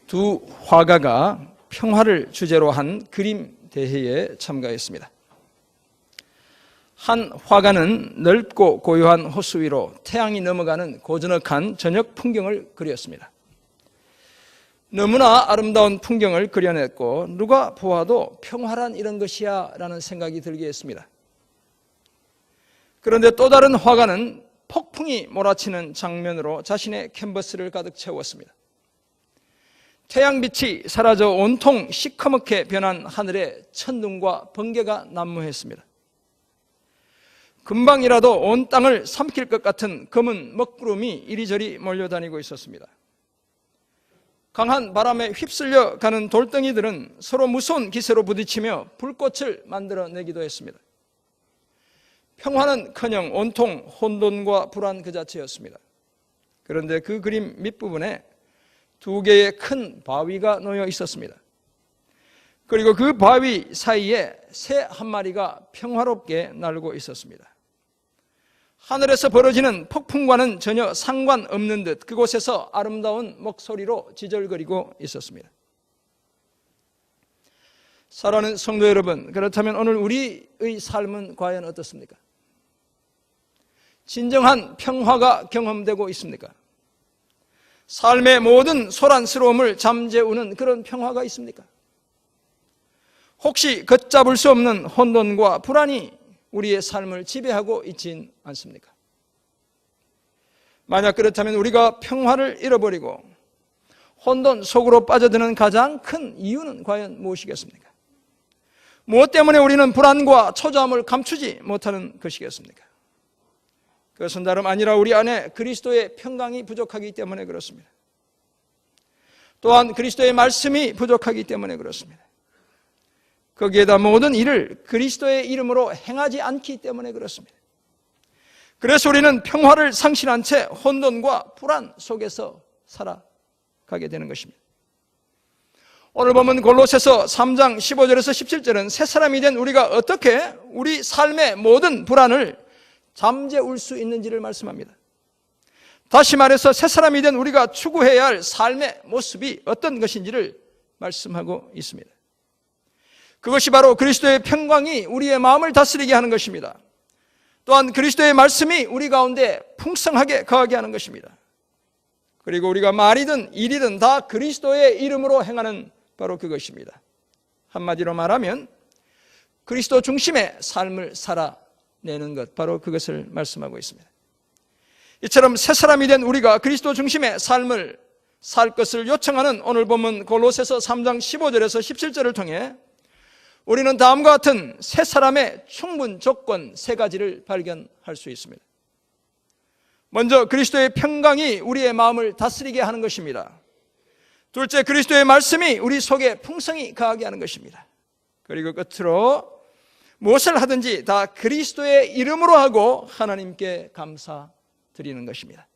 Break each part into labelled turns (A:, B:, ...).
A: 두 화가가 평화를 주제로 한 그림 대회에 참가했습니다. 한 화가는 넓고 고요한 호수 위로 태양이 넘어가는 고즈넉한 저녁 풍경을 그렸습니다. 너무나 아름다운 풍경을 그려냈고 누가 보아도 평화란 이런 것이야 라는 생각이 들게 했습니다. 그런데 또 다른 화가는 폭풍이 몰아치는 장면으로 자신의 캔버스를 가득 채웠습니다. 태양빛이 사라져 온통 시커멓게 변한 하늘에 천둥과 번개가 난무했습니다. 금방이라도 온 땅을 삼킬 것 같은 검은 먹구름이 이리저리 몰려다니고 있었습니다. 강한 바람에 휩쓸려 가는 돌덩이들은 서로 무서운 기세로 부딪히며 불꽃을 만들어내기도 했습니다. 평화는커녕 온통 혼돈과 불안 그 자체였습니다. 그런데 그 그림 밑부분에 두 개의 큰 바위가 놓여 있었습니다. 그리고 그 바위 사이에 새 한 마리가 평화롭게 날고 있었습니다. 하늘에서 벌어지는 폭풍과는 전혀 상관없는 듯 그곳에서 아름다운 목소리로 지절거리고 있었습니다. 사랑하는 성도 여러분, 그렇다면 오늘 우리의 삶은 과연 어떻습니까? 진정한 평화가 경험되고 있습니까? 삶의 모든 소란스러움을 잠재우는 그런 평화가 있습니까? 혹시 걷잡을 수 없는 혼돈과 불안이 우리의 삶을 지배하고 있진 않습니까? 만약 그렇다면 우리가 평화를 잃어버리고 혼돈 속으로 빠져드는 가장 큰 이유는 과연 무엇이겠습니까? 무엇 때문에 우리는 불안과 초조함을 감추지 못하는 것이겠습니까? 그것은 다름 아니라 우리 안에 그리스도의 평강이 부족하기 때문에 그렇습니다. 또한 그리스도의 말씀이 부족하기 때문에 그렇습니다. 거기에다 모든 일을 그리스도의 이름으로 행하지 않기 때문에 그렇습니다. 그래서 우리는 평화를 상실한 채 혼돈과 불안 속에서 살아가게 되는 것입니다. 오늘 보면 골로새서 3장 15절에서 17절은 새 사람이 된 우리가 어떻게 우리 삶의 모든 불안을 잠재울 수 있는지를 말씀합니다. 다시 말해서 새 사람이 된 우리가 추구해야 할 삶의 모습이 어떤 것인지를 말씀하고 있습니다. 그것이 바로 그리스도의 평강이 우리의 마음을 다스리게 하는 것입니다. 또한 그리스도의 말씀이 우리 가운데 풍성하게 거하게 하는 것입니다. 그리고 우리가 말이든 일이든 다 그리스도의 이름으로 행하는 바로 그것입니다. 한마디로 말하면 그리스도 중심의 삶을 살아내는 것, 바로 그것을 말씀하고 있습니다. 이처럼 새 사람이 된 우리가 그리스도 중심의 삶을 살 것을 요청하는 오늘 본문 골로새서 3장 15절에서 17절을 통해 우리는 다음과 같은 새 사람의 충분 조건 세 가지를 발견할 수 있습니다. 먼저 그리스도의 평강이 우리의 마음을 다스리게 하는 것입니다. 둘째, 그리스도의 말씀이 우리 속에 풍성히 거하게 하는 것입니다. 그리고 끝으로 무엇을 하든지 다 그리스도의 이름으로 하고 하나님께 감사드리는 것입니다.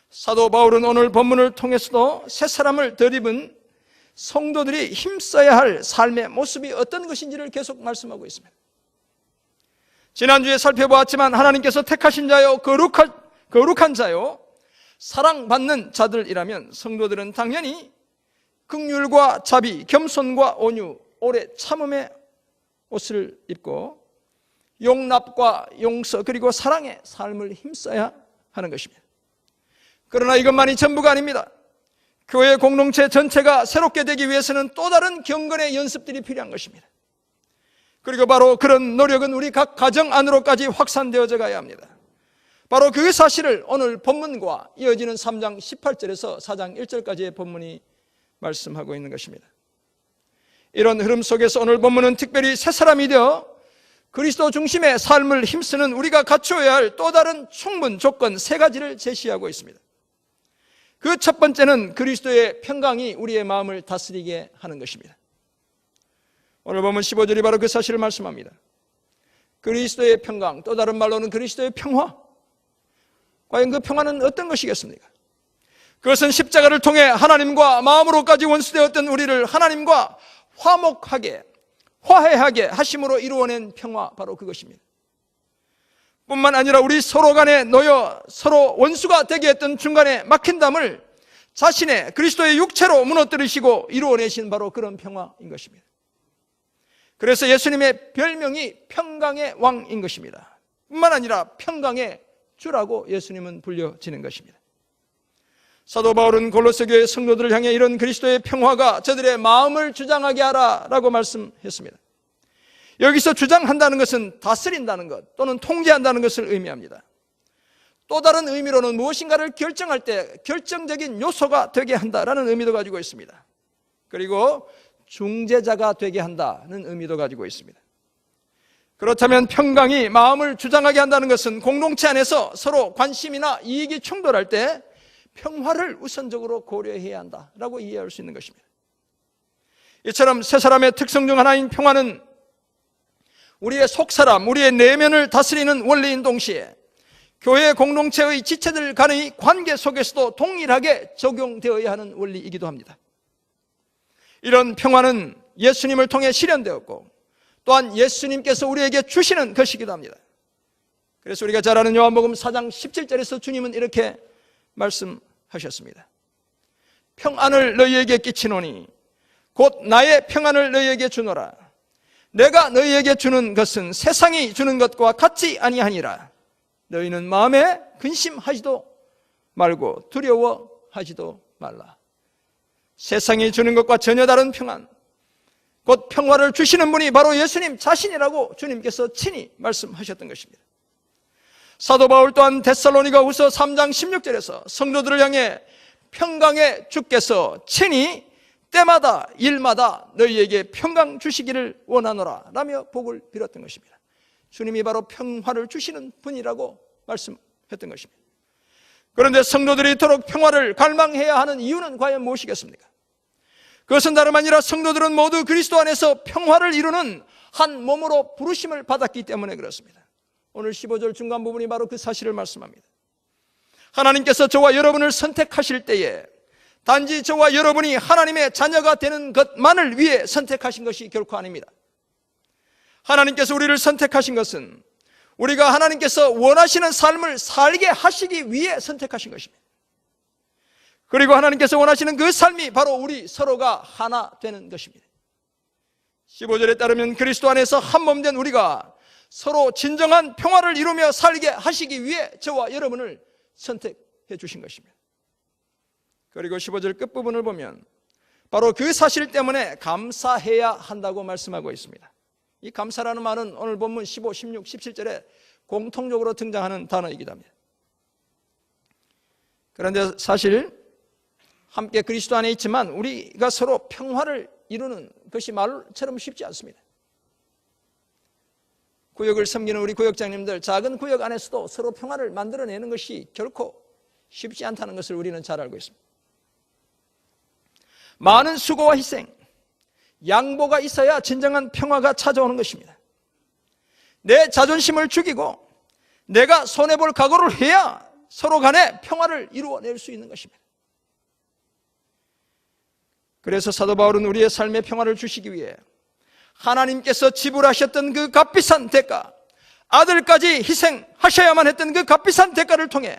A: 사도 바울은 오늘 본문을 통해서도 새 사람을 덧입은 성도들이 힘써야 할 삶의 모습이 어떤 것인지를 계속 말씀하고 있습니다. 지난주에 살펴보았지만 하나님께서 택하신 자요 거룩한 자요 사랑받는 자들이라면 성도들은 당연히 긍휼과 자비, 겸손과 온유, 오래 참음의 옷을 입고 용납과 용서 그리고 사랑의 삶을 힘써야 하는 것입니다. 그러나 이것만이 전부가 아닙니다. 교회 공동체 전체가 새롭게 되기 위해서는 또 다른 경건의 연습들이 필요한 것입니다. 그리고 바로 그런 노력은 우리 각 가정 안으로까지 확산되어져 가야 합니다. 바로 그 사실을 오늘 본문과 이어지는 3장 18절에서 4장 1절까지의 본문이 말씀하고 있는 것입니다. 이런 흐름 속에서 오늘 본문은 특별히 새 사람이 되어 그리스도 중심의 삶을 힘쓰는 우리가 갖추어야 할 또 다른 충분 조건 세 가지를 제시하고 있습니다. 그 첫 번째는 그리스도의 평강이 우리의 마음을 다스리게 하는 것입니다. 오늘 보면 15절이 바로 그 사실을 말씀합니다. 그리스도의 평강, 또 다른 말로는 그리스도의 평화. 과연 그 평화는 어떤 것이겠습니까? 그것은 십자가를 통해 하나님과 마음으로까지 원수되었던 우리를 하나님과 화목하게, 화해하게 하심으로 이루어낸 평화, 바로 그것입니다. 뿐만 아니라 우리 서로 간에 놓여 서로 원수가 되게 했던 중간에 막힌 담을 자신의 그리스도의 육체로 무너뜨리시고 이루어내신 바로 그런 평화인 것입니다. 그래서 예수님의 별명이 평강의 왕인 것입니다. 뿐만 아니라 평강의 주라고 예수님은 불려지는 것입니다. 사도 바울은 골로새 교회 성도들을 향해 이런 그리스도의 평화가 저들의 마음을 주장하게 하라라고 말씀했습니다. 여기서 주장한다는 것은 다스린다는 것 또는 통제한다는 것을 의미합니다. 또 다른 의미로는 무엇인가를 결정할 때 결정적인 요소가 되게 한다라는 의미도 가지고 있습니다. 그리고 중재자가 되게 한다는 의미도 가지고 있습니다. 그렇다면 평강이 마음을 주장하게 한다는 것은 공동체 안에서 서로 관심이나 이익이 충돌할 때 평화를 우선적으로 고려해야 한다라고 이해할 수 있는 것입니다. 이처럼 세 사람의 특성 중 하나인 평화는 우리의 속사람, 우리의 내면을 다스리는 원리인 동시에 교회 공동체의 지체들 간의 관계 속에서도 동일하게 적용되어야 하는 원리이기도 합니다. 이런 평화는 예수님을 통해 실현되었고 또한 예수님께서 우리에게 주시는 것이기도 합니다. 그래서 우리가 잘 아는 요한복음 4장 17절에서 주님은 이렇게 말씀하셨습니다. 평안을 너희에게 끼치노니 곧 나의 평안을 너희에게 주노라. 내가 너희에게 주는 것은 세상이 주는 것과 같지 아니하니라. 너희는 마음에 근심하지도 말고 두려워하지도 말라. 세상이 주는 것과 전혀 다른 평안, 곧 평화를 주시는 분이 바로 예수님 자신이라고 주님께서 친히 말씀하셨던 것입니다. 사도 바울 또한 데살로니가 후서 3장 16절에서 성도들을 향해 평강의 주께서 친히 때마다 일마다 너희에게 평강 주시기를 원하노라 라며 복을 빌었던 것입니다. 주님이 바로 평화를 주시는 분이라고 말씀했던 것입니다. 그런데 성도들이 이토록 평화를 갈망해야 하는 이유는 과연 무엇이겠습니까? 그것은 다름 아니라 성도들은 모두 그리스도 안에서 평화를 이루는 한 몸으로 부르심을 받았기 때문에 그렇습니다. 오늘 15절 중간 부분이 바로 그 사실을 말씀합니다. 하나님께서 저와 여러분을 선택하실 때에 단지 저와 여러분이 하나님의 자녀가 되는 것만을 위해 선택하신 것이 결코 아닙니다. 하나님께서 우리를 선택하신 것은 우리가 하나님께서 원하시는 삶을 살게 하시기 위해 선택하신 것입니다. 그리고 하나님께서 원하시는 그 삶이 바로 우리 서로가 하나 되는 것입니다. 15절에 따르면 그리스도 안에서 한 몸 된 우리가 서로 진정한 평화를 이루며 살게 하시기 위해 저와 여러분을 선택해 주신 것입니다. 그리고 15절 끝부분을 보면 바로 그 사실 때문에 감사해야 한다고 말씀하고 있습니다. 이 감사라는 말은 오늘 본문 15, 16, 17절에 공통적으로 등장하는 단어이기도 합니다. 그런데 사실 함께 그리스도 안에 있지만 우리가 서로 평화를 이루는 것이 말처럼 쉽지 않습니다. 구역을 섬기는 우리 구역장님들, 작은 구역 안에서도 서로 평화를 만들어내는 것이 결코 쉽지 않다는 것을 우리는 잘 알고 있습니다. 많은 수고와 희생, 양보가 있어야 진정한 평화가 찾아오는 것입니다. 내 자존심을 죽이고 내가 손해볼 각오를 해야 서로 간에 평화를 이루어낼 수 있는 것입니다. 그래서 사도 바울은 우리의 삶의 평화를 주시기 위해 하나님께서 지불하셨던 그 값비싼 대가, 아들까지 희생하셔야만 했던 그 값비싼 대가를 통해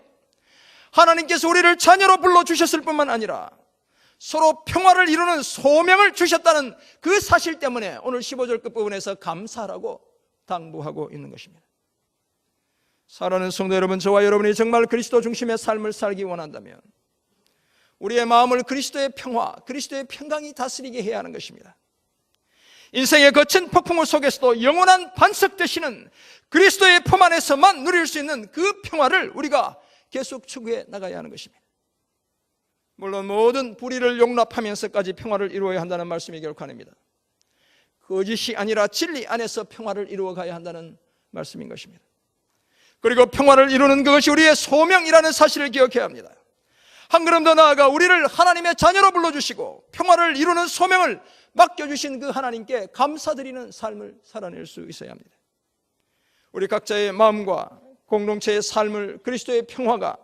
A: 하나님께서 우리를 자녀로 불러주셨을 뿐만 아니라 서로 평화를 이루는 소명을 주셨다는 그 사실 때문에 오늘 15절 끝부분에서 감사라고 당부하고 있는 것입니다. 사랑하는 성도 여러분, 저와 여러분이 정말 그리스도 중심의 삶을 살기 원한다면 우리의 마음을 그리스도의 평화, 그리스도의 평강이 다스리게 해야 하는 것입니다. 인생의 거친 폭풍우 속에서도 영원한 반석 되시는 그리스도의 품 안에서만 누릴 수 있는 그 평화를 우리가 계속 추구해 나가야 하는 것입니다. 물론 모든 불의를 용납하면서까지 평화를 이루어야 한다는 말씀이 결코 아닙니다. 거짓이 아니라 진리 안에서 평화를 이루어가야 한다는 말씀인 것입니다. 그리고 평화를 이루는 그것이 우리의 소명이라는 사실을 기억해야 합니다. 한 걸음 더 나아가 우리를 하나님의 자녀로 불러주시고 평화를 이루는 소명을 맡겨주신 그 하나님께 감사드리는 삶을 살아낼 수 있어야 합니다. 우리 각자의 마음과 공동체의 삶을 그리스도의 평화가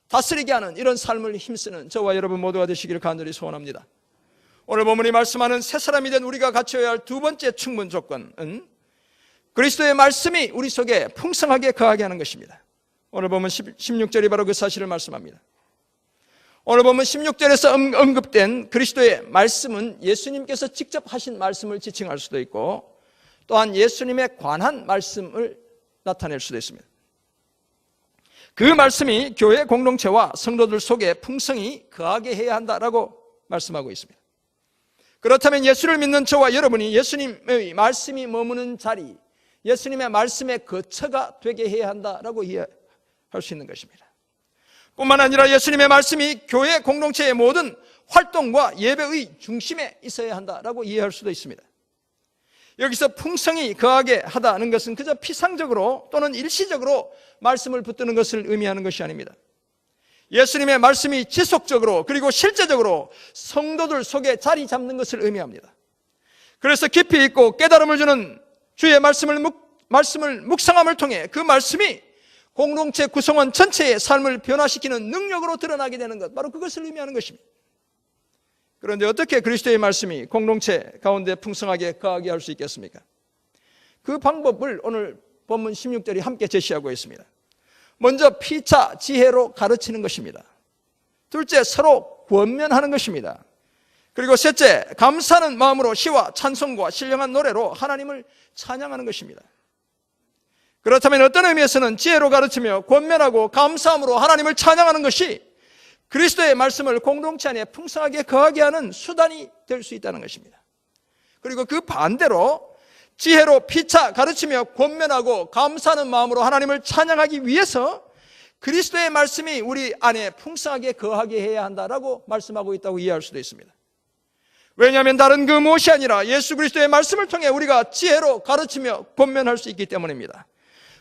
A: 다스리게 하는 이런 삶을 힘쓰는 저와 여러분 모두가 되시기를 간절히 소원합니다. 오늘 본문이 말씀하는 새 사람이 된 우리가 갖춰야 할 두 번째 충분 조건은 그리스도의 말씀이 우리 속에 풍성하게 거하게 하는 것입니다. 오늘 보면 16절이 바로 그 사실을 말씀합니다. 오늘 보면 16절에서 언급된 그리스도의 말씀은 예수님께서 직접 하신 말씀을 지칭할 수도 있고 또한 예수님에 관한 말씀을 나타낼 수도 있습니다. 그 말씀이 교회 공동체와 성도들 속에 풍성히 거하게 해야 한다라고 말씀하고 있습니다. 그렇다면 예수를 믿는 저와 여러분이 예수님의 말씀이 머무는 자리, 예수님의 말씀의 거처가 되게 해야 한다라고 이해할 수 있는 것입니다. 뿐만 아니라 예수님의 말씀이 교회 공동체의 모든 활동과 예배의 중심에 있어야 한다라고 이해할 수도 있습니다. 여기서 풍성히 거하게 하다는 것은 그저 피상적으로 또는 일시적으로 말씀을 붙드는 것을 의미하는 것이 아닙니다. 예수님의 말씀이 지속적으로 그리고 실제적으로 성도들 속에 자리 잡는 것을 의미합니다. 그래서 깊이 있고 깨달음을 주는 주의 말씀을 묵상함을 통해 그 말씀이 공동체 구성원 전체의 삶을 변화시키는 능력으로 드러나게 되는 것, 바로 그것을 의미하는 것입니다. 그런데 어떻게 그리스도의 말씀이 공동체 가운데 풍성하게 거하게 할 수 있겠습니까? 그 방법을 오늘 본문 16절이 함께 제시하고 있습니다. 먼저 피차 지혜로 가르치는 것입니다. 둘째, 서로 권면하는 것입니다. 그리고 셋째, 감사하는 마음으로 시와 찬송과 신령한 노래로 하나님을 찬양하는 것입니다. 그렇다면 어떤 의미에서는 지혜로 가르치며 권면하고 감사함으로 하나님을 찬양하는 것이 그리스도의 말씀을 공동체 안에 풍성하게 거하게 하는 수단이 될 수 있다는 것입니다. 그리고 그 반대로 지혜로 피차 가르치며 권면하고 감사하는 마음으로 하나님을 찬양하기 위해서 그리스도의 말씀이 우리 안에 풍성하게 거하게 해야 한다라고 말씀하고 있다고 이해할 수도 있습니다. 왜냐하면 다른 그 무엇이 아니라 예수 그리스도의 말씀을 통해 우리가 지혜로 가르치며 권면할 수 있기 때문입니다.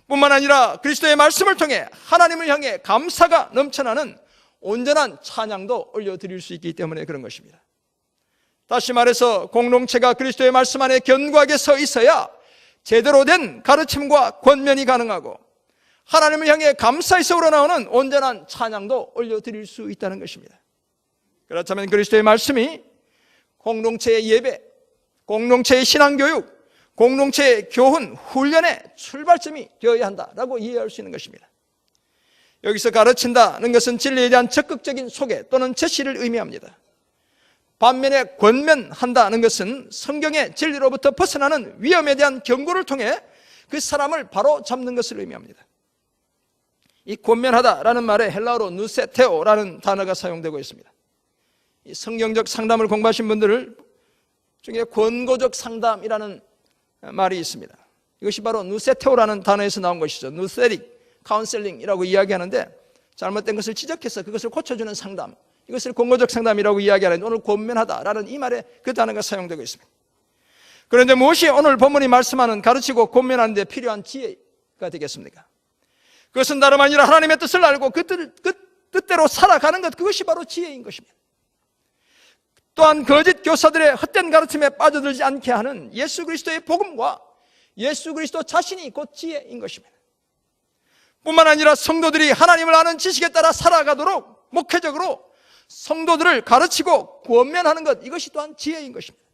A: 뿐만 아니라 그리스도의 말씀을 통해 하나님을 향해 감사가 넘쳐나는 온전한 찬양도 올려드릴 수 있기 때문에 그런 것입니다. 다시 말해서 공동체가 그리스도의 말씀 안에 견고하게 서 있어야 제대로 된 가르침과 권면이 가능하고 하나님을 향해 감사에서 우러나오는 온전한 찬양도 올려드릴 수 있다는 것입니다. 그렇다면 그리스도의 말씀이 공동체의 예배, 공동체의 신앙교육, 공동체의 교훈, 훈련의 출발점이 되어야 한다라고 이해할 수 있는 것입니다. 여기서 가르친다는 것은 진리에 대한 적극적인 소개 또는 제시를 의미합니다. 반면에 권면한다는 것은 성경의 진리로부터 벗어나는 위험에 대한 경고를 통해 그 사람을 바로 잡는 것을 의미합니다. 이 권면하다라는 말에 헬라어로 누세테오라는 단어가 사용되고 있습니다. 이 성경적 상담을 공부하신 분들 중에 권고적 상담이라는 말이 있습니다. 이것이 바로 누세테오라는 단어에서 나온 것이죠. 누세릭 카운셀링이라고 이야기하는데 잘못된 것을 지적해서 그것을 고쳐주는 상담, 이것을 권고적 상담이라고 이야기하는데 오늘 권면하다라는 이 말에 그 단어가 사용되고 있습니다. 그런데 무엇이 오늘 본문이 말씀하는 가르치고 권면하는 데 필요한 지혜가 되겠습니까? 그것은 다름 아니라 하나님의 뜻을 알고 그 뜻대로 살아가는 것, 그것이 바로 지혜인 것입니다. 또한 거짓 교사들의 헛된 가르침에 빠져들지 않게 하는 예수 그리스도의 복음과 예수 그리스도 자신이 곧 지혜인 것입니다. 뿐만 아니라 성도들이 하나님을 아는 지식에 따라 살아가도록 목회적으로 성도들을 가르치고 권면하는 것, 이것이 또한 지혜인 것입니다.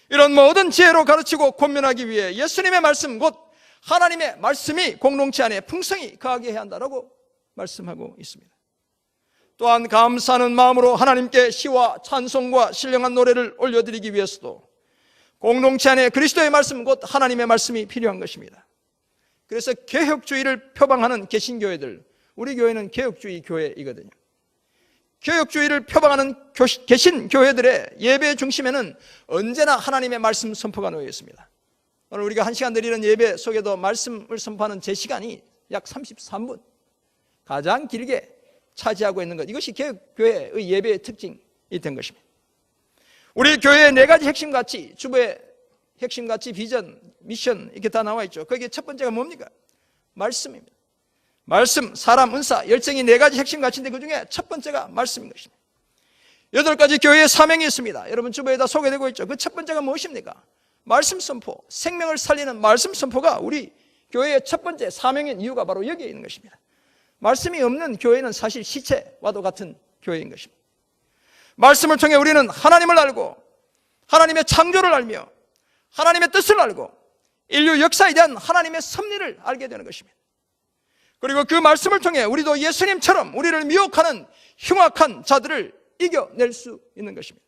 A: 이런 모든 지혜로 가르치고 권면하기 위해 예수님의 말씀, 곧 하나님의 말씀이 공동체 안에 풍성히 거하게 해야 한다고 말씀하고 있습니다. 또한 감사하는 마음으로 하나님께 시와 찬송과 신령한 노래를 올려드리기 위해서도 공동체 안에 그리스도의 말씀, 곧 하나님의 말씀이 필요한 것입니다. 그래서 개혁주의를 표방하는 개신교회들, 우리 교회는 개혁주의 교회이거든요. 개혁주의를 표방하는 개신교회들의 예배 중심에는 언제나 하나님의 말씀 선포가 놓여 있습니다. 오늘 우리가 1시간 드리는 예배 속에도 말씀을 선포하는 제 시간이 약 33분, 가장 길게 차지하고 있는 것, 이것이 개혁교회의 예배의 특징이 된 것입니다. 우리 교회의 4가지 핵심 가치, 주보의 핵심 가치, 비전, 미션 이렇게 다 나와 있죠. 거기에 첫 번째가 뭡니까? 말씀입니다. 말씀, 사람, 은사, 열정이 4가지 핵심 가치인데 그 중에 첫 번째가 말씀인 것입니다. 8가지 교회의 사명이 있습니다. 여러분 주보에 다 소개되고 있죠. 그 첫 번째가 무엇입니까? 말씀 선포, 생명을 살리는 말씀 선포가 우리 교회의 첫 번째 사명인 이유가 바로 여기에 있는 것입니다. 말씀이 없는 교회는 사실 시체와도 같은 교회인 것입니다. 말씀을 통해 우리는 하나님을 알고 하나님의 창조를 알며 하나님의 뜻을 알고 인류 역사에 대한 하나님의 섭리를 알게 되는 것입니다. 그리고 그 말씀을 통해 우리도 예수님처럼 우리를 미혹하는 흉악한 자들을 이겨낼 수 있는 것입니다.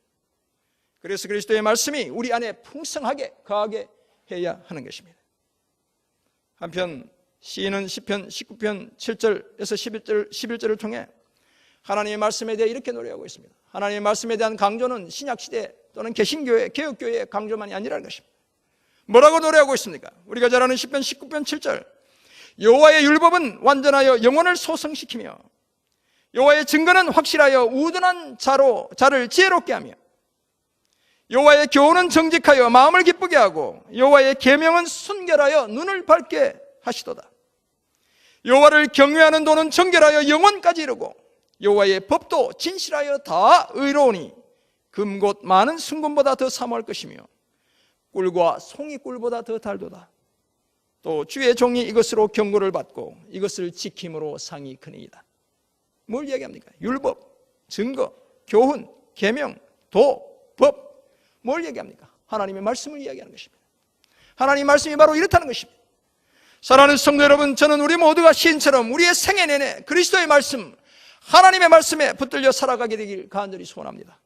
A: 그래서 그리스도의 말씀이 우리 안에 풍성하게 거하게 해야 하는 것입니다. 한편 시인은 시편 19편 7절에서 11절을 통해 하나님의 말씀에 대해 이렇게 노래하고 있습니다. 하나님의 말씀에 대한 강조는 신약시대 또는 개신교회, 개혁교회의 강조만이 아니라는 것입니다. 뭐라고 노래하고 있습니까? 우리가 잘 아는 시편 19편 7절, 여호와의 율법은 완전하여 영혼을 소성시키며 여호와의 증거는 확실하여 우둔한 자를 지혜롭게 하며 여호와의 교훈은 정직하여 마음을 기쁘게 하고 여호와의 계명은 순결하여 눈을 밝게 하시도다. 여호와를 경외하는 도는 정결하여 영혼까지 이르고 여호와의 법도 진실하여 다 의로우니 금곧 많은 순금보다 더 사모할 것이며 꿀과 송이꿀보다 더 달도다. 또 주의 종이 이것으로 경고를 받고 이것을 지킴으로 상이 크니이다. 뭘 얘기합니까? 율법, 증거, 교훈, 계명, 도, 법. 뭘 얘기합니까? 하나님의 말씀을 이야기하는 것입니다. 하나님의 말씀이 바로 이렇다는 것입니다. 사랑하는 성도 여러분, 저는 우리 모두가 시인처럼 우리의 생애 내내 그리스도의 말씀, 하나님의 말씀에 붙들려 살아가게 되길 간절히 소원합니다.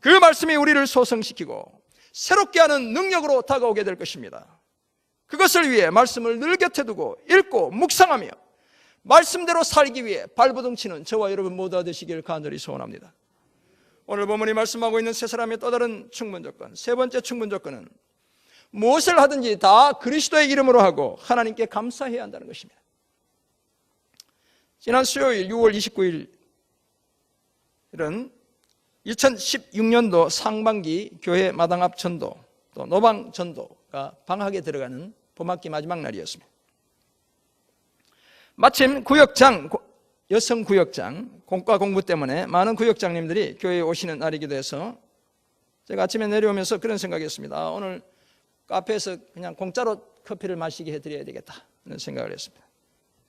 A: 그 말씀이 우리를 소성시키고 새롭게 하는 능력으로 다가오게 될 것입니다. 그것을 위해 말씀을 늘 곁에 두고 읽고 묵상하며 말씀대로 살기 위해 발버둥치는 저와 여러분 모두가 되시길 간절히 소원합니다. 오늘 본문이 말씀하고 있는 세 사람의 또 다른 충분 조건, 세 번째 충분 조건은 무엇을 하든지 다 그리스도의 이름으로 하고 하나님께 감사해야 한다는 것입니다. 지난 수요일 6월 29일은 2016년도 상반기 교회 마당 앞 전도 또 노방 전도가 방학에 들어가는 봄학기 마지막 날이었습니다. 마침 구역장, 여성 구역장 공과 공부 때문에 많은 구역장님들이 교회에 오시는 날이기도 해서 제가 아침에 내려오면서 그런 생각했습니다. 오늘 카페에서 그냥 공짜로 커피를 마시게 해드려야 되겠다 하는 생각을 했습니다.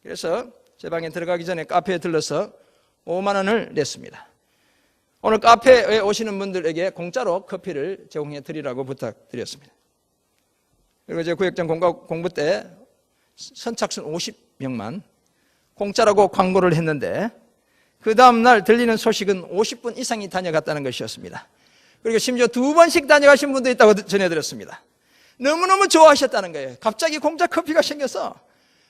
A: 그래서 제 방에 들어가기 전에 카페에 들러서 5만 원을 냈습니다. 오늘 카페에 오시는 분들에게 공짜로 커피를 제공해 드리라고 부탁드렸습니다. 그리고 제 구역장 공부 때 선착순 50명만 공짜라고 광고를 했는데 그 다음날 들리는 소식은 50분 이상이 다녀갔다는 것이었습니다. 그리고 심지어 2번씩 다녀가신 분도 있다고 전해드렸습니다. 너무너무 좋아하셨다는 거예요. 갑자기 공짜 커피가 생겨서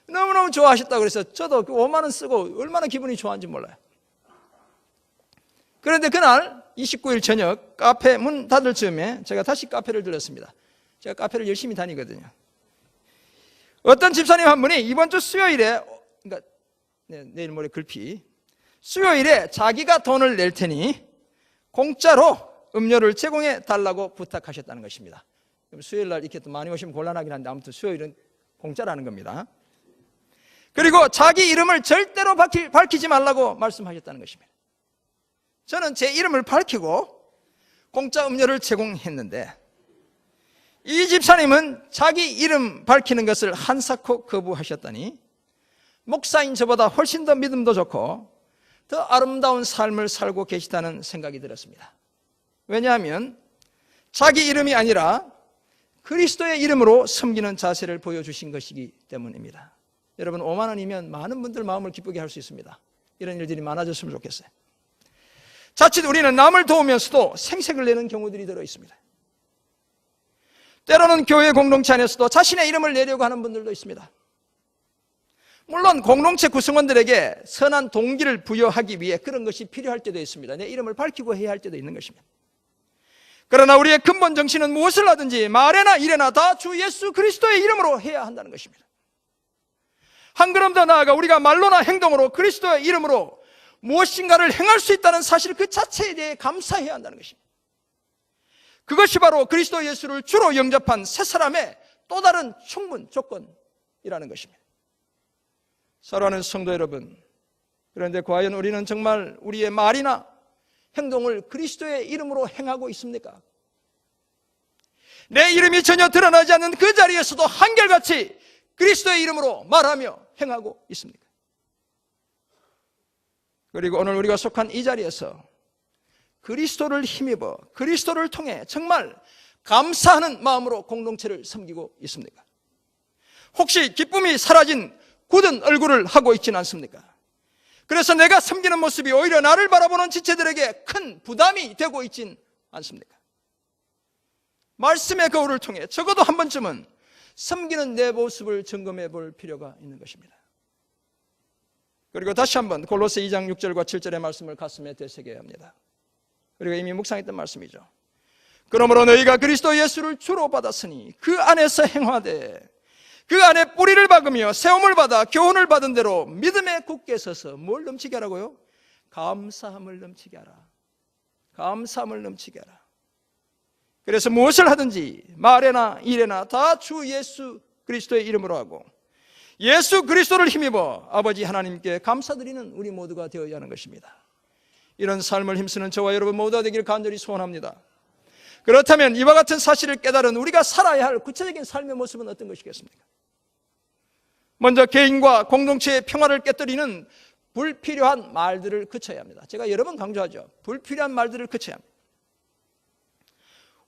A: 너무너무 좋아하셨다고 그래서 저도 5만 원 쓰고 얼마나 기분이 좋았는지 몰라요. 그런데 그날 29일 저녁 카페 문 닫을 즈음에 제가 다시 카페를 들렀습니다. 제가 카페를 열심히 다니거든요. 어떤 집사님 한 분이 이번 주 수요일에, 그러니까 내일 모레 글피, 수요일에 자기가 돈을 낼 테니 공짜로 음료를 제공해 달라고 부탁하셨다는 것입니다. 수요일 날 이렇게 또 많이 오시면 곤란하긴 한데 아무튼 수요일은 공짜라는 겁니다. 그리고 자기 이름을 절대로 밝히지 말라고 말씀하셨다는 것입니다. 저는 제 이름을 밝히고 공짜 음료를 제공했는데 이 집사님은 자기 이름 밝히는 것을 한사코 거부하셨다니 목사인 저보다 훨씬 더 믿음도 좋고 더 아름다운 삶을 살고 계시다는 생각이 들었습니다. 왜냐하면 자기 이름이 아니라 그리스도의 이름으로 섬기는 자세를 보여주신 것이기 때문입니다. 여러분 5만 원이면 많은 분들 마음을 기쁘게 할 수 있습니다. 이런 일들이 많아졌으면 좋겠어요. 자칫 우리는 남을 도우면서도 생색을 내는 경우들이 들어 있습니다. 때로는 교회 공동체 안에서도 자신의 이름을 내려고 하는 분들도 있습니다. 물론 공동체 구성원들에게 선한 동기를 부여하기 위해 그런 것이 필요할 때도 있습니다. 내 이름을 밝히고 해야 할 때도 있는 것입니다. 그러나 우리의 근본 정신은 무엇을 하든지 말에나 일에나 다 주 예수 그리스도의 이름으로 해야 한다는 것입니다. 한 걸음 더 나아가 우리가 말로나 행동으로 그리스도의 이름으로 무엇인가를 행할 수 있다는 사실 그 자체에 대해 감사해야 한다는 것입니다. 그것이 바로 그리스도 예수를 주로 영접한 새 사람의 또 다른 충분 조건이라는 것입니다. 사랑하는 성도 여러분, 그런데 과연 우리는 정말 우리의 말이나 행동을 그리스도의 이름으로 행하고 있습니까? 내 이름이 전혀 드러나지 않는 그 자리에서도 한결같이 그리스도의 이름으로 말하며 행하고 있습니까? 그리고 오늘 우리가 속한 이 자리에서 그리스도를 힘입어 그리스도를 통해 정말 감사하는 마음으로 공동체를 섬기고 있습니까? 혹시 기쁨이 사라진 굳은 얼굴을 하고 있지는 않습니까? 그래서 내가 섬기는 모습이 오히려 나를 바라보는 지체들에게 큰 부담이 되고 있진 않습니까? 말씀의 거울을 통해 적어도 한 번쯤은 섬기는 내 모습을 점검해 볼 필요가 있는 것입니다. 그리고 다시 한번 골로새 2장 6절과 7절의 말씀을 가슴에 되새겨야 합니다. 그리고 이미 묵상했던 말씀이죠. 그러므로 너희가 그리스도 예수를 주로 받았으니 그 안에서 행하되 그 안에 뿌리를 박으며 세움을 받아 교훈을 받은 대로 믿음에 굳게 서서 뭘 넘치게 하라고요? 감사함을 넘치게 하라. 감사함을 넘치게 하라. 그래서 무엇을 하든지 말에나 일에나 다 주 예수 그리스도의 이름으로 하고 예수 그리스도를 힘입어 아버지 하나님께 감사드리는 우리 모두가 되어야 하는 것입니다. 이런 삶을 힘쓰는 저와 여러분 모두가 되기를 간절히 소원합니다. 그렇다면 이와 같은 사실을 깨달은 우리가 살아야 할 구체적인 삶의 모습은 어떤 것이겠습니까? 먼저 개인과 공동체의 평화를 깨뜨리는 불필요한 말들을 그쳐야 합니다. 제가 여러 번 강조하죠. 불필요한 말들을 그쳐야 합니다.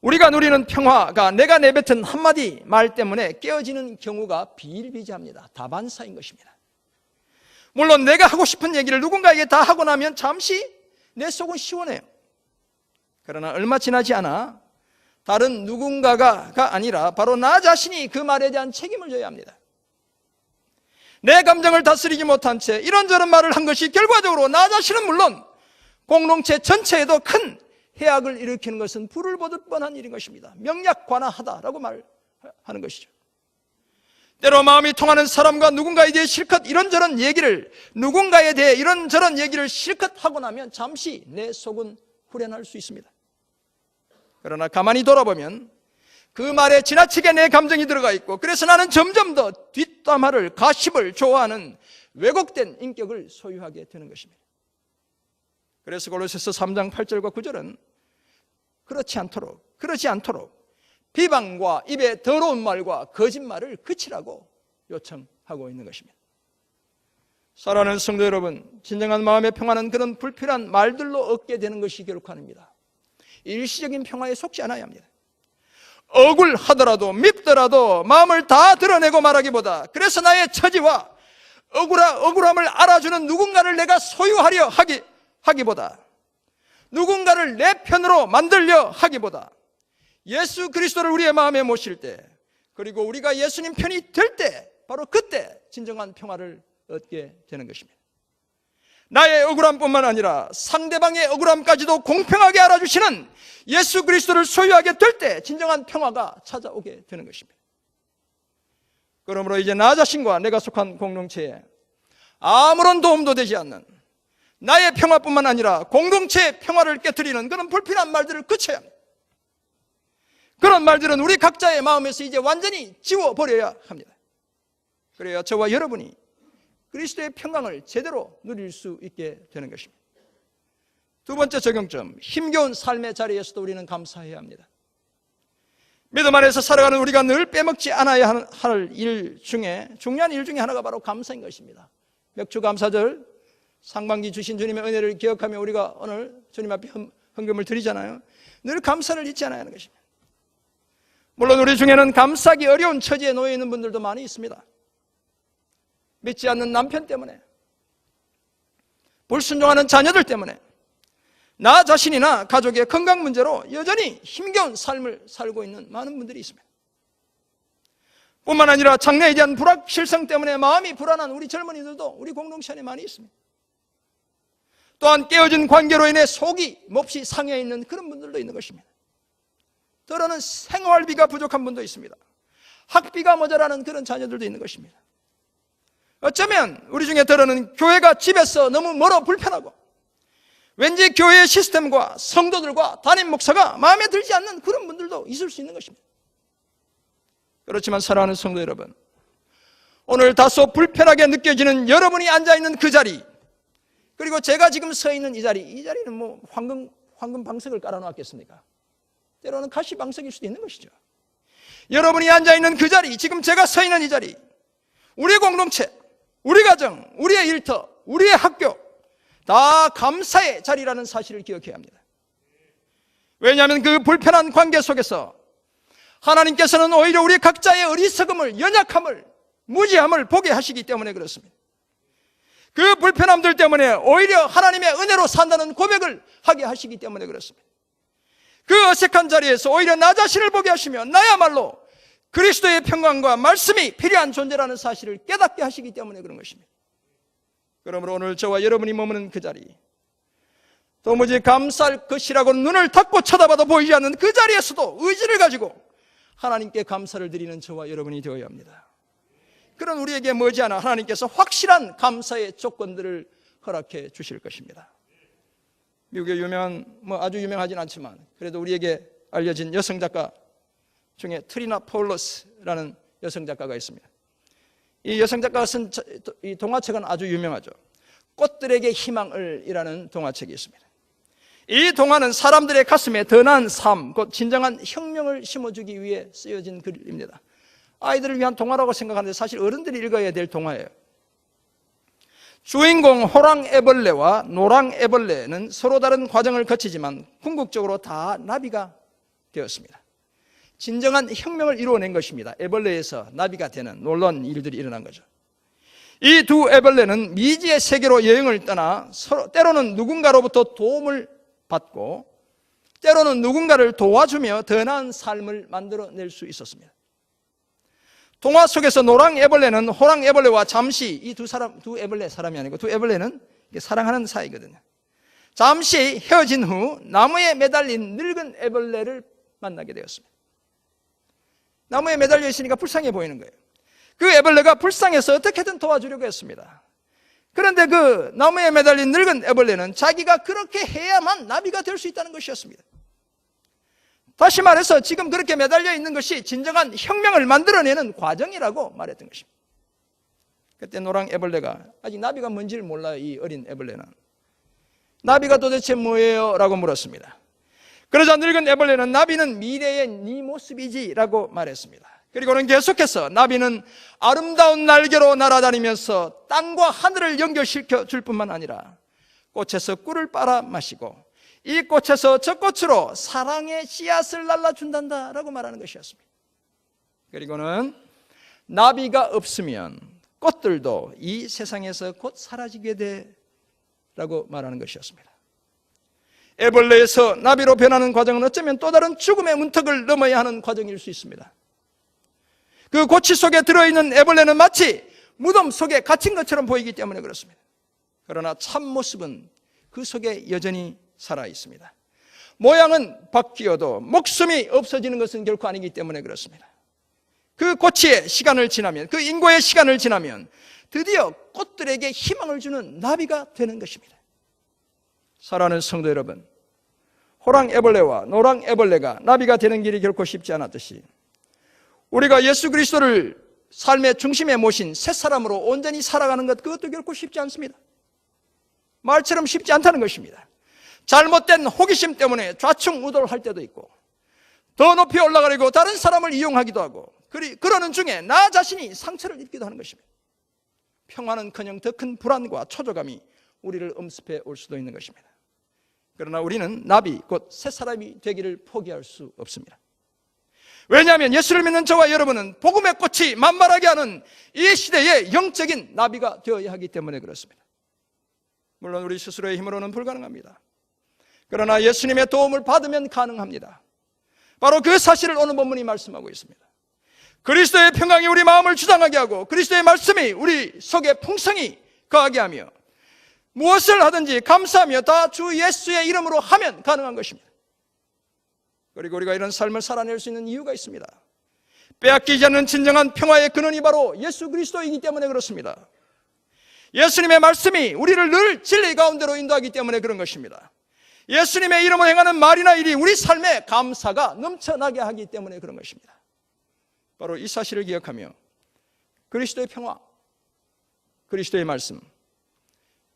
A: 우리가 누리는 평화가 내가 내뱉은 한마디 말 때문에 깨어지는 경우가 비일비재합니다. 다반사인 것입니다. 물론 내가 하고 싶은 얘기를 누군가에게 다 하고 나면 잠시 내 속은 시원해요. 그러나 얼마 지나지 않아 다른 누군가가 아니라 바로 나 자신이 그 말에 대한 책임을 져야 합니다. 내 감정을 다스리지 못한 채 이런저런 말을 한 것이 결과적으로 나 자신은 물론 공동체 전체에도 큰 해악을 일으키는 것은 불을 보듯 뻔한 일인 것입니다. 명약관화하다라고 말하는 것이죠. 때로 마음이 통하는 사람과 누군가에 대해 실컷 이런저런 얘기를 누군가에 대해 이런저런 얘기를 실컷 하고 나면 잠시 내 속은 후련할 수 있습니다. 그러나 가만히 돌아보면 그 말에 지나치게 내 감정이 들어가 있고 그래서 나는 점점 더 뒷담화를 가십을 좋아하는 왜곡된 인격을 소유하게 되는 것입니다. 그래서 골로새서 3장 8절과 9절은 그러지 않도록 비방과 입에 더러운 말과 거짓말을 그치라고 요청하고 있는 것입니다. 사랑하는 성도 여러분, 진정한 마음의 평화는 그런 불필요한 말들로 얻게 되는 것이 결코 아닙니다. 일시적인 평화에 속지 않아야 합니다. 억울하더라도 밉더라도 마음을 다 드러내고 말하기보다 그래서 나의 처지와 억울함을 알아주는 누군가를 내가 소유하려 하기보다 누군가를 내 편으로 만들려 하기보다 예수 그리스도를 우리의 마음에 모실 때 그리고 우리가 예수님 편이 될 때 바로 그때 진정한 평화를 얻게 되는 것입니다. 나의 억울함뿐만 아니라 상대방의 억울함까지도 공평하게 알아주시는 예수 그리스도를 소유하게 될 때 진정한 평화가 찾아오게 되는 것입니다. 그러므로 이제 나 자신과 내가 속한 공동체에 아무런 도움도 되지 않는 나의 평화뿐만 아니라 공동체의 평화를 깨트리는 그런 불필요한 말들을 그쳐야 합니다. 그런 말들은 우리 각자의 마음에서 이제 완전히 지워버려야 합니다. 그래야 저와 여러분이 그리스도의 평강을 제대로 누릴 수 있게 되는 것입니다. 두 번째 적용점, 힘겨운 삶의 자리에서도 우리는 감사해야 합니다. 믿음 안에서 살아가는 우리가 늘 빼먹지 않아야 할 일 중에 중요한 일 중에 하나가 바로 감사인 것입니다. 맥주감사절 상반기 주신 주님의 은혜를 기억하며 우리가 오늘 주님 앞에 헌금을 드리잖아요. 늘 감사를 잊지 않아야 하는 것입니다. 물론 우리 중에는 감사하기 어려운 처지에 놓여 있는 분들도 많이 있습니다. 믿지 않는 남편 때문에, 불순종하는 자녀들 때문에, 나 자신이나 가족의 건강 문제로 여전히 힘겨운 삶을 살고 있는 많은 분들이 있습니다. 뿐만 아니라 장래에 대한 불확실성 때문에 마음이 불안한 우리 젊은이들도 우리 공동체 안에 많이 있습니다. 또한 깨어진 관계로 인해 속이 몹시 상해 있는 그런 분들도 있는 것입니다. 때로는 생활비가 부족한 분도 있습니다. 학비가 모자라는 그런 자녀들도 있는 것입니다. 어쩌면 우리 중에 때로는 교회가 집에서 너무 멀어 불편하고 왠지 교회의 시스템과 성도들과 담임 목사가 마음에 들지 않는 그런 분들도 있을 수 있는 것입니다. 그렇지만 사랑하는 성도 여러분, 오늘 다소 불편하게 느껴지는 여러분이 앉아있는 그 자리, 그리고 제가 지금 서 있는 이 자리는 뭐 황금 방석을 깔아놓았겠습니까? 때로는 가시 방석일 수도 있는 것이죠. 여러분이 앉아있는 그 자리, 지금 제가 서 있는 이 자리, 우리 공동체, 우리 가정, 우리의 일터, 우리의 학교 다 감사의 자리라는 사실을 기억해야 합니다. 왜냐하면 그 불편한 관계 속에서 하나님께서는 오히려 우리 각자의 어리석음을, 연약함을, 무지함을 보게 하시기 때문에 그렇습니다. 그 불편함들 때문에 오히려 하나님의 은혜로 산다는 고백을 하게 하시기 때문에 그렇습니다. 그 어색한 자리에서 오히려 나 자신을 보게 하시며 나야말로 그리스도의 평강과 말씀이 필요한 존재라는 사실을 깨닫게 하시기 때문에 그런 것입니다. 그러므로 오늘 저와 여러분이 머무는 그 자리, 도무지 감사할 것이라고 눈을 닫고 쳐다봐도 보이지 않는 그 자리에서도 의지를 가지고 하나님께 감사를 드리는 저와 여러분이 되어야 합니다. 그런 우리에게 머지않아 하나님께서 확실한 감사의 조건들을 허락해 주실 것입니다. 미국의 유명한, 아주 유명하진 않지만 그래도 우리에게 알려진 여성 작가 중에 트리나 폴러스라는 여성 작가가 있습니다. 이 여성 작가가 쓴 이 동화책은 아주 유명하죠. 꽃들에게 희망을 이라는 동화책이 있습니다. 이 동화는 사람들의 가슴에 더 나은 삶, 곧 진정한 혁명을 심어주기 위해 쓰여진 글입니다. 아이들을 위한 동화라고 생각하는데 사실 어른들이 읽어야 될 동화예요. 주인공 호랑애벌레와 노랑애벌레는 서로 다른 과정을 거치지만 궁극적으로 다 나비가 되었습니다. 진정한 혁명을 이루어낸 것입니다. 애벌레에서 나비가 되는 놀라운 일들이 일어난 거죠. 이 두 애벌레는 미지의 세계로 여행을 떠나 서로 때로는 누군가로부터 도움을 받고 때로는 누군가를 도와주며 더 나은 삶을 만들어낼 수 있었습니다. 동화 속에서 노랑애벌레는 호랑애벌레와 잠시 이 두 애벌레 사람이 아니고 두 애벌레는 사랑하는 사이거든요. 잠시 헤어진 후 나무에 매달린 늙은 애벌레를 만나게 되었습니다. 나무에 매달려 있으니까 불쌍해 보이는 거예요. 그 애벌레가 불쌍해서 어떻게든 도와주려고 했습니다. 그런데 그 나무에 매달린 늙은 애벌레는 자기가 그렇게 해야만 나비가 될 수 있다는 것이었습니다. 다시 말해서 지금 그렇게 매달려 있는 것이 진정한 혁명을 만들어내는 과정이라고 말했던 것입니다. 그때 노랑 애벌레가 아직 나비가 뭔지를 몰라요. 이 어린 애벌레는. 나비가 도대체 뭐예요? 라고 물었습니다. 그러자 늙은 애벌레는 나비는 미래의 네 모습이지 라고 말했습니다. 그리고는 계속해서 나비는 아름다운 날개로 날아다니면서 땅과 하늘을 연결시켜 줄 뿐만 아니라 꽃에서 꿀을 빨아 마시고 이 꽃에서 저 꽃으로 사랑의 씨앗을 날라준단다 라고 말하는 것이었습니다. 그리고는 나비가 없으면 꽃들도 이 세상에서 곧 사라지게 돼 라고 말하는 것이었습니다. 애벌레에서 나비로 변하는 과정은 어쩌면 또 다른 죽음의 문턱을 넘어야 하는 과정일 수 있습니다. 그 고치 속에 들어있는 애벌레는 마치 무덤 속에 갇힌 것처럼 보이기 때문에 그렇습니다. 그러나 참 모습은 그 속에 여전히 살아 있습니다. 모양은 바뀌어도 목숨이 없어지는 것은 결코 아니기 때문에 그렇습니다. 그 고치의 시간을 지나면, 그 인고의 시간을 지나면 드디어 꽃들에게 희망을 주는 나비가 되는 것입니다. 사랑하는 성도 여러분, 호랑애벌레와 노랑애벌레가 나비가 되는 길이 결코 쉽지 않았듯이 우리가 예수 그리스도를 삶의 중심에 모신 새 사람으로 온전히 살아가는 것, 그것도 결코 쉽지 않습니다. 말처럼 쉽지 않다는 것입니다. 잘못된 호기심 때문에 좌충우돌할 때도 있고 더 높이 올라가려고 다른 사람을 이용하기도 하고 그러는 중에 나 자신이 상처를 입기도 하는 것입니다. 평화는커녕 더 큰 불안과 초조감이 우리를 엄습해 올 수도 있는 것입니다. 그러나 우리는 나비, 곧 새 사람이 되기를 포기할 수 없습니다. 왜냐하면 예수를 믿는 저와 여러분은 복음의 꽃이 만발하게 하는 이 시대의 영적인 나비가 되어야 하기 때문에 그렇습니다. 물론 우리 스스로의 힘으로는 불가능합니다. 그러나 예수님의 도움을 받으면 가능합니다. 바로 그 사실을 오늘 본문이 말씀하고 있습니다. 그리스도의 평강이 우리 마음을 주장하게 하고 그리스도의 말씀이 우리 속에 풍성히 거하게 하며 무엇을 하든지 감사하며 다 주 예수의 이름으로 하면 가능한 것입니다. 그리고 우리가 이런 삶을 살아낼 수 있는 이유가 있습니다. 빼앗기지 않는 진정한 평화의 근원이 바로 예수 그리스도이기 때문에 그렇습니다. 예수님의 말씀이 우리를 늘 진리 가운데로 인도하기 때문에 그런 것입니다. 예수님의 이름으로 행하는 말이나 일이 우리 삶에 감사가 넘쳐나게 하기 때문에 그런 것입니다. 바로 이 사실을 기억하며 그리스도의 평화, 그리스도의 말씀,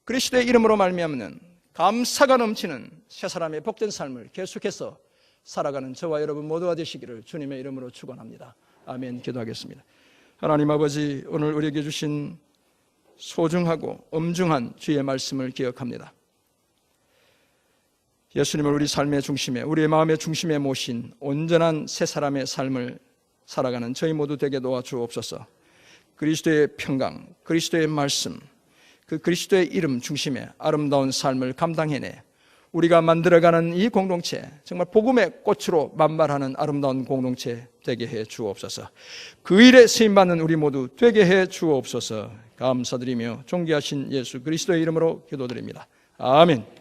A: 그리스도의 이름으로 말미암는 감사가 넘치는 새 사람의 복된 삶을 계속해서 살아가는 저와 여러분 모두가 되시기를 주님의 이름으로 축원합니다. 아멘. 기도하겠습니다. 하나님 아버지, 오늘 우리에게 주신 소중하고 엄중한 주의 말씀을 기억합니다. 예수님을 우리 삶의 중심에, 우리의 마음의 중심에 모신 온전한 새 사람의 삶을 살아가는 저희 모두 되게 도와주옵소서. 그리스도의 평강, 그리스도의 말씀, 그 그리스도의 이름 중심에 아름다운 삶을 감당해내 우리가 만들어가는 이 공동체, 정말 복음의 꽃으로 만발하는 아름다운 공동체 되게 해 주옵소서. 그 일에 쓰임받는 우리 모두 되게 해 주옵소서. 감사드리며 존귀하신 예수 그리스도의 이름으로 기도드립니다. 아멘.